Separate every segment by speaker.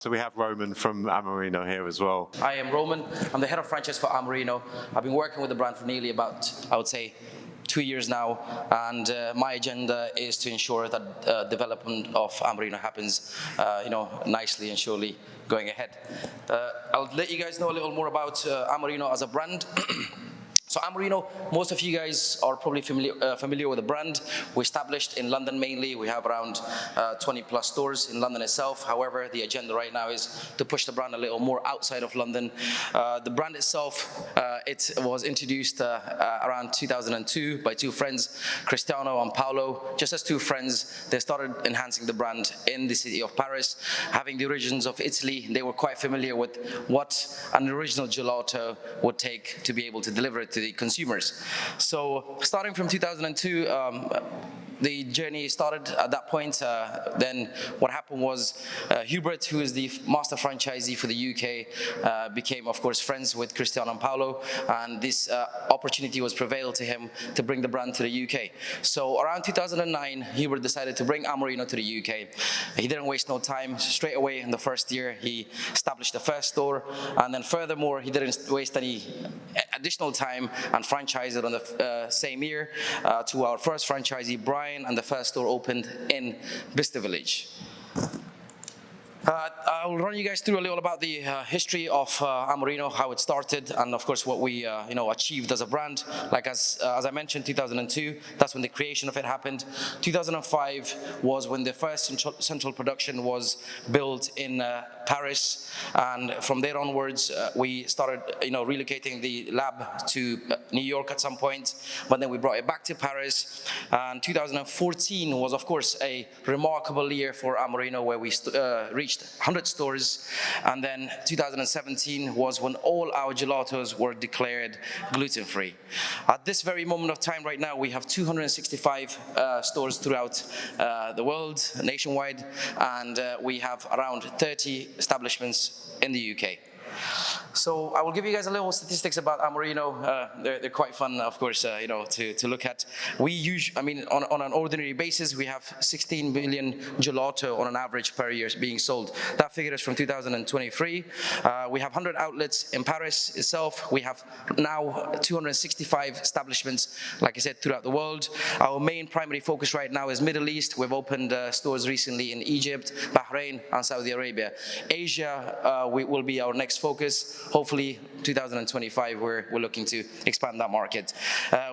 Speaker 1: So we have Roman from Amorino here as well.
Speaker 2: I am Roman. I'm the head of franchise for Amorino. I've been working with the brand for nearly about, I would say, 2 years now, and my agenda is to ensure that development of Amorino happens, nicely and surely going ahead. I'll let you guys know a little more about Amorino as a brand. So Amorino, most of you guys are probably familiar with the brand. We established in London mainly. We have around 20 plus stores in London itself. However, the agenda right now is to push the brand a little more outside of London. The brand itself, it was introduced around 2002 by two friends, Cristiano and Paolo. Just as two friends, they started enhancing the brand in the city of Paris. Having the origins of Italy, they were quite familiar with what an original gelato would take to be able to deliver it to the consumers. So starting from 2002, the journey started at that point. Then what happened was Hubert, who is the master franchisee for the UK, became, of course, friends with Cristiano and Paolo, and this opportunity was prevailed to him to bring the brand to the UK. So around 2009, Hubert decided to bring Amorino to the UK. He didn't waste no time. Straight away in the first year, he established the first store, and then furthermore, he didn't waste any additional time and franchised it on the same year to our first franchisee, Brian, and the first store opened in Bicester Village. I'll run you guys through a little about the history of Amorino, how it started, and of course what we achieved as a brand. Like as I mentioned, 2002, that's when the creation of it happened. 2005 was when the first central production was built in Paris, and from there onwards we started relocating the lab to New York at some point, but then we brought it back to Paris. And 2014 was, of course, a remarkable year for Amorino, where we reached 100 stores, and then 2017 was when all our gelatos were declared gluten-free. At this very moment of time right now, we have 265 stores throughout the world, nationwide, and we have around 30 establishments in the UK. So I will give you guys a little statistics about Amorino. They're quite fun, of course, to look at. On an ordinary basis, we have 16 billion gelato on an average per year being sold. That figure is from 2023. We have 100 outlets in Paris itself. We have now 265 establishments, like I said, throughout the world. Our main primary focus right now is Middle East. We've opened stores recently in Egypt, Bahrain, and Saudi Arabia. Asia will be our next focus. Hopefully 2025 we're looking to expand that market.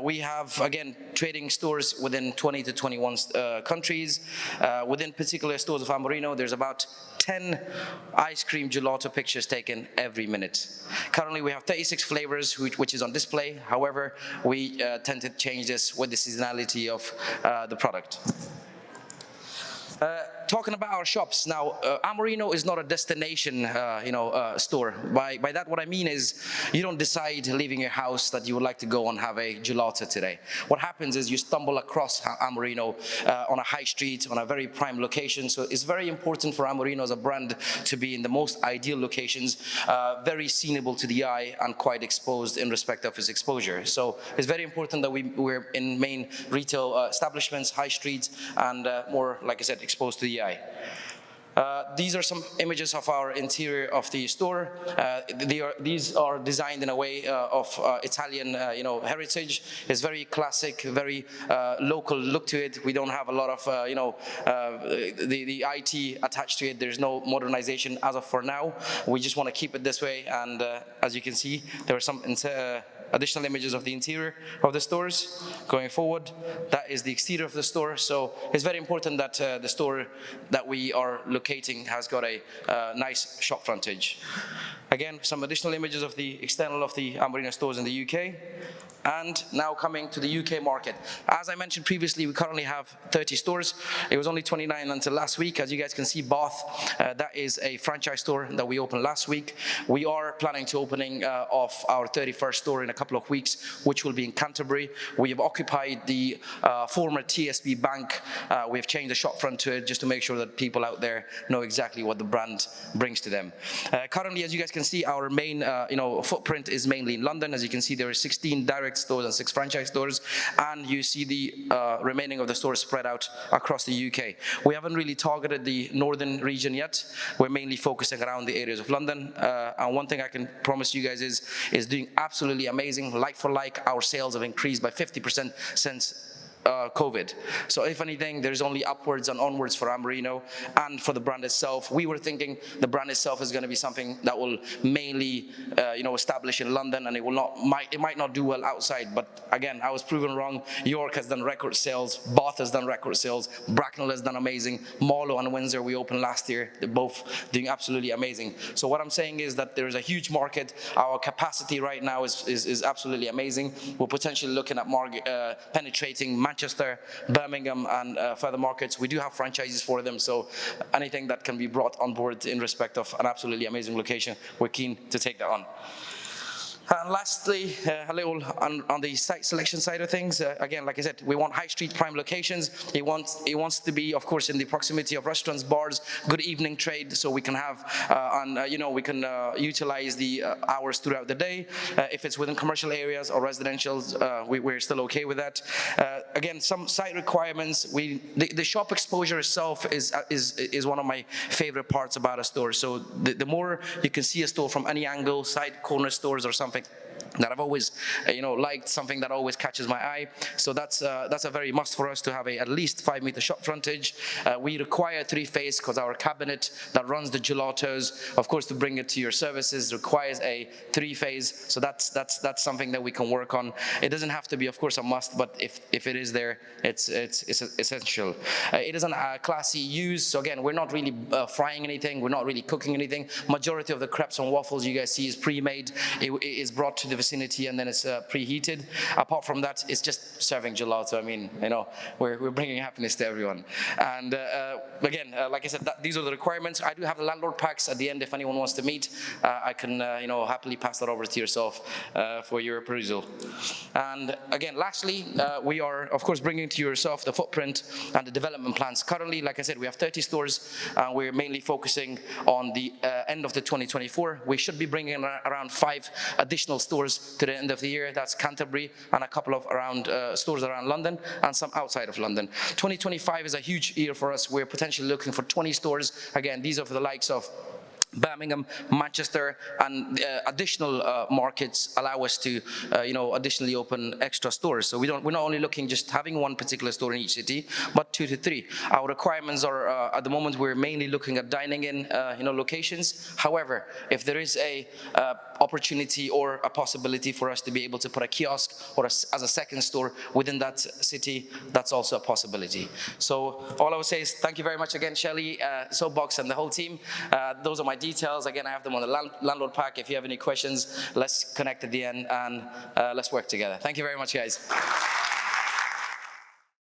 Speaker 2: We have, again, trading stores within 20 to 21 countries. Within particular stores of Amorino, there's about 10 ice cream gelato pictures taken every minute. Currently we have 36 flavors which is on display. However, we tend to change this with the seasonality of the product. Talking about our shops now, Amorino is not a destination, store. By that, what I mean is, you don't decide leaving your house that you would like to go and have a gelato today. What happens is you stumble across Amorino on a high street, on a very prime location. So it's very important for Amorino as a brand to be in the most ideal locations, very seenable to the eye, and quite exposed in respect of its exposure. So it's very important that we're in main retail establishments, high streets, and more, like I said, exposed to the eye. These are some images of our interior of the store. These are designed in a way of Italian, heritage. It's very classic, very local look to it. We don't have a lot of, the IT attached to it. There's no modernization as of for now. We just want to keep it this way. And as you can see, there are some additional images of the interior of the stores going forward. That is the exterior of the store. So it's very important that the store that we are locating has got a nice shop frontage. Again, some additional images of the external of the Amorino stores in the UK. And now coming to the UK market. As I mentioned previously, we currently have 30 stores. It was only 29 until last week. As you guys can see, Bath, that is a franchise store that we opened last week. We are planning to opening of our 31st store in a couple of weeks, which will be in Canterbury. We have occupied the former TSB Bank. We have changed the shop front to it just to make sure that people out there know exactly what the brand brings to them. Currently, as you guys can see, our main footprint is mainly in London. As you can see, there are 16 direct stores and 6 franchise stores, and you see the remaining of the stores spread out across the UK. We haven't really targeted the northern region yet. We're mainly focusing around the areas of London, and one thing I can promise you guys is doing absolutely amazing. Like for like, our sales have increased by 50% since COVID. So if anything, there's only upwards and onwards for Amorino and for the brand itself. We were thinking the brand itself is going to be something that will mainly establish in London, and it might not do well outside. But again, I was proven wrong. York has done record sales, Bath has done record sales, Bracknell has done amazing, Marlow and Windsor we opened last year. They're both doing absolutely amazing. So what I'm saying is that there is a huge market. Our capacity right now is absolutely amazing. We're potentially looking at penetrating Manchester, Birmingham, and further markets. We do have franchises for them, so anything that can be brought on board in respect of an absolutely amazing location, we're keen to take that on. And lastly, a little on the site selection side of things. Again, like I said, we want high street prime locations. It wants to be, of course, in the proximity of restaurants, bars, good evening trade, so we can have we can utilize the hours throughout the day. If it's within commercial areas or residentials, we're still okay with that. Again, some site requirements. The shop exposure itself is one of my favorite parts about a store. So the more you can see a store from any angle, side corner stores or something that I've always liked, something that always catches my eye. So that's a very must for us to have at least 5 meter shop frontage. We require 3-phase because our cabinet that runs the gelatos, of course, to bring it to your services requires a 3-phase. So that's something that we can work on. It doesn't have to be, of course, a must, but if it is there, it's essential. It is a classy use. So again, we're not really frying anything. We're not really cooking anything. Majority of the crepes and waffles you guys see is pre-made. It is brought to the vicinity and then it's preheated. Apart from that, it's just serving gelato. I mean, we're bringing happiness to everyone. And again, like I said, these are the requirements. I do have the landlord packs at the end if anyone wants to meet. I can happily pass that over to yourself for your perusal. And again, lastly, we are of course bringing to yourself the footprint and the development plans. Currently, like I said, we have 30 stores. We're mainly focusing on the end of the 2024. We should be bringing around 5 additional stores to the end of the year. That's Canterbury and a couple of stores around London and some outside of London. 2025 is a huge year for us. We're potentially looking for 20 stores. Again, these are for the likes of Birmingham, Manchester, and additional markets allow us to, additionally open extra stores. So we're not only looking just having one particular store in each city, but 2 to 3. Our requirements are at the moment we're mainly looking at dining in, locations. However, if there is a opportunity or a possibility for us to be able to put a kiosk or as a second store within that city, that's also a possibility. So all I would say is thank you very much again, Shelley, Soapbox, and the whole team. Those are my details. Again, I have them on the landlord pack. If you have any questions, let's connect at the end and let's work together. Thank you very much, guys.